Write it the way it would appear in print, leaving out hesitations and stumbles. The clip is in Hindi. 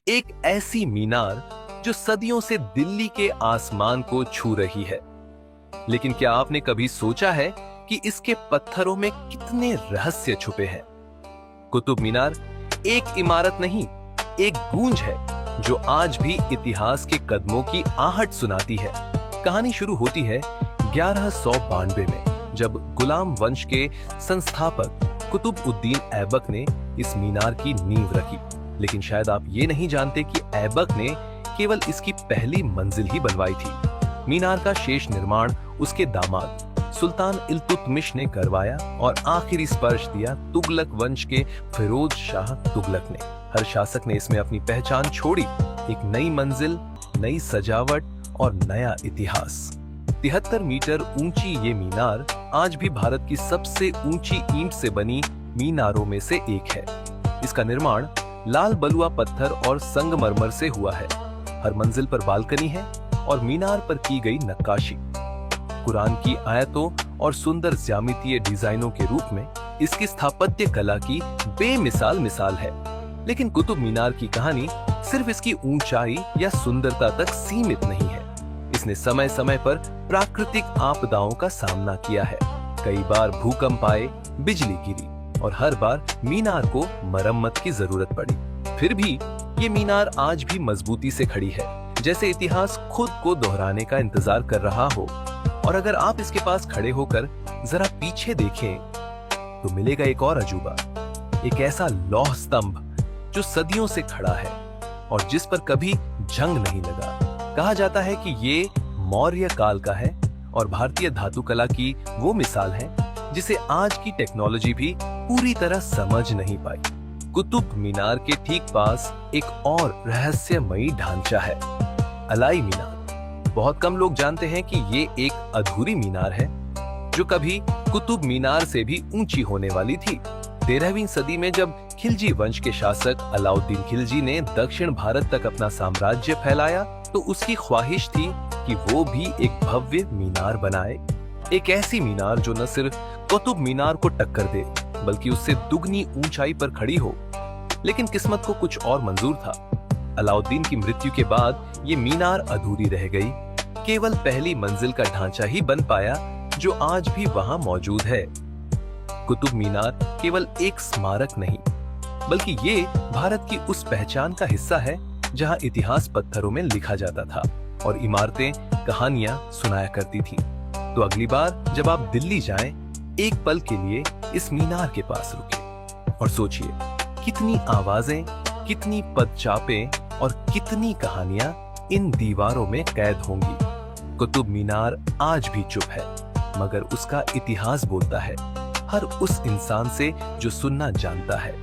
एक ऐसी मीनार जो सदियों से दिल्ली के आसमान को छू रही है। लेकिन क्या आपने कभी सोचा है कि इसके पत्थरों में कितने रहस्य छुपे हैं? कुतुब मीनार एक इमारत नहीं, एक गूंज है जो आज भी इतिहास के कदमों की आहट सुनाती है। कहानी शुरू होती है 1192 में, जब गुलाम वंश के संस्थापक कुतुबउद्दीन ऐबक ने इस मीनार की नींव रखी। लेकिन शायद आप ये नहीं जानते कि ऐबक ने केवल इसकी पहली मंजिल ही बनवाई थी। मीनार का शेष निर्माण उसके दामाद सुल्तान इल्तुतमिश ने करवाया और आखिरी स्पर्श दिया तुगलक वंश के फिरोज शाह तुगलक ने। हर शासक ने इसमें अपनी पहचान छोड़ी, एक नई मंजिल, नई सजावट और नया इतिहास। 73 मीटर ऊंची ये मीनार आज भी भारत की सबसे ऊंची ईंट से बनी मीनारों में से एक है। इसका निर्माण लाल बलुआ पत्थर और संगमरमर से हुआ है। हर मंजिल पर बालकनी है और मीनार पर की गई नक्काशी कुरान की आयतों और सुंदर ज्यामितीय डिजाइनों के रूप में इसकी स्थापत्य कला की बेमिसाल मिसाल है। लेकिन कुतुब मीनार की कहानी सिर्फ इसकी ऊंचाई या सुंदरता तक सीमित नहीं है। इसने समय समय पर प्राकृतिक आपदाओं का सामना किया है। कई बार भूकंप आए, बिजली गिरी और हर बार मीनार को मरम्मत की जरूरत पड़ी। फिर भी ये मीनार आज भी मजबूती से खड़ी है, जैसे इतिहास खुद को दोहराने का इंतजार कर रहा हो। और अगर आप इसके पास खड़े होकर जरा पीछे देखें तो मिलेगा एक और अजूबा, एक ऐसा लौह स्तंभ जो सदियों से खड़ा है और जिस पर कभी जंग नहीं लगा। कहा जाता है कि ये मौर्य काल का है और भारतीय धातु कला की वो मिसाल है जिसे आज की टेक्नोलॉजी भी पूरी तरह समझ नहीं पाई। कुतुब मीनार के ठीक पास एक और रहस्यमयी ढांचा है, अलाई मीनार। बहुत कम लोग जानते हैं कि ये एक अधूरी मीनार है जो कभी कुतुब मीनार से भी ऊंची होने वाली थी। 13वीं सदी में जब खिलजी वंश के शासक अलाउद्दीन खिलजी ने दक्षिण भारत तक अपना साम्राज्य फैलाया, तो उसकी ख्वाहिश थी कि वो भी एक भव्य मीनार बनाए। एक ऐसी मीनार जो न सिर्फ कुतुब मीनार को टक्कर दे, बल्कि उससे दुगनी ऊंचाई पर खड़ी हो। लेकिन किस्मत को कुछ और मंजूर था। अलाउद्दीन की मृत्यु के बाद ये मीनार अधूरी रह गई। केवल पहली मंजिल का ढांचा ही बन पाया जो आज भी वहां मौजूद है। कुतुब मीनार केवल एक स्मारक नहीं, बल्कि ये भारत की उस पहचान का हिस्सा है जहां इतिहास पत्थरों में लिखा जाता था और इमारतें कहानियां सुनाया करती थीं। तो अगली बार जब आप दिल्ली जाएं, एक पल के लिए इस मीनार के पास रुकें और सोचिए कितनी आवाजें, कितनी पदचापें और कितनी कहानियां इन दीवारों में कैद होंगी। कुतुब मीनार आज भी चुप है, मगर उसका इतिहास बोलता है हर उस इंसान से जो सुनना जानता है।